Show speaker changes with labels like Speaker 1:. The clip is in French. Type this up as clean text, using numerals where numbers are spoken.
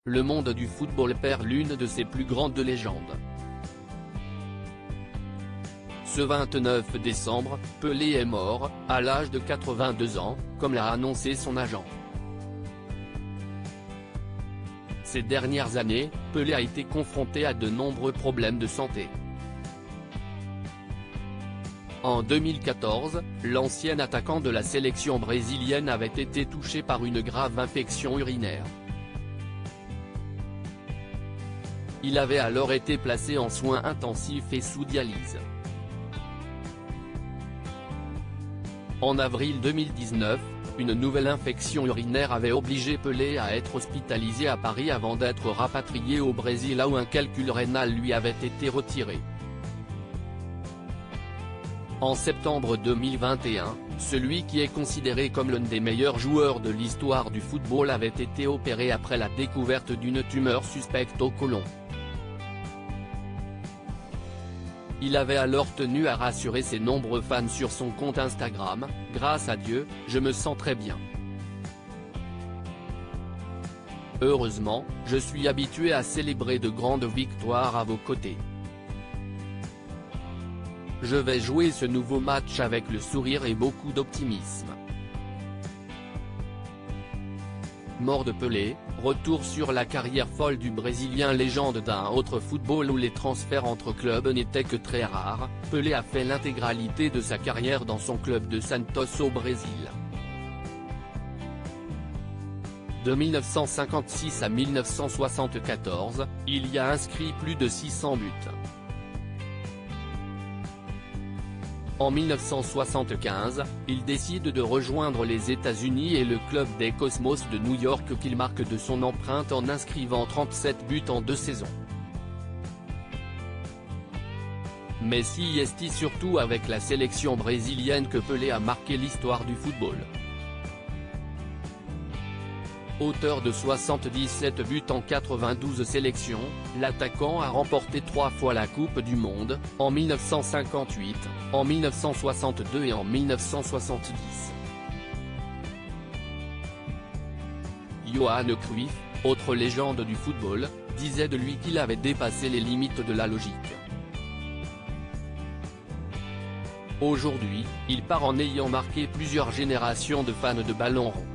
Speaker 1: le monde du football perd l'une de ses plus grandes légendes. Ce 29 décembre, Pelé est mort, à l'âge de 82 ans, comme l'a annoncé son agent. Ces dernières années, Pelé a été confronté à de nombreux problèmes de santé. En 2014, l'ancien attaquant de la sélection brésilienne avait été touché par une grave infection urinaire. Il avait alors été placé en soins intensifs et sous dialyse. En avril 2019, une nouvelle infection urinaire avait obligé Pelé à être hospitalisé à Paris avant d'être rapatrié au Brésil où un calcul rénal lui avait été retiré. En septembre 2021, celui qui est considéré comme l'un des meilleurs joueurs de l'histoire du football avait été opéré après la découverte d'une tumeur suspecte au côlon. Il avait alors tenu à rassurer ses nombreux fans sur son compte Instagram, « Grâce à Dieu, je me sens très bien. Heureusement, je suis habitué à célébrer de grandes victoires à vos côtés. Je vais jouer ce nouveau match avec le sourire et beaucoup d'optimisme. » Mort de Pelé, retour sur la carrière folle du Brésilien, légende d'un autre football où les transferts entre clubs n'étaient que très rares. Pelé a fait l'intégralité de sa carrière dans son club de Santos au Brésil. De 1956 à 1974, il y a inscrit plus de 600 buts. En 1975, il décide de rejoindre les États-Unis et le club des Cosmos de New York qu'il marque de son empreinte en inscrivant 37 buts en 2 saisons. Mais c'est surtout avec la sélection brésilienne que Pelé a marqué l'histoire du football. Auteur de 77 buts en 92 sélections, l'attaquant a remporté 3 fois la Coupe du Monde, en 1958, en 1962 et en 1970. Johan Cruyff, autre légende du football, disait de lui qu'il avait dépassé les limites de la logique. Aujourd'hui, il part en ayant marqué plusieurs générations de fans de ballon rond.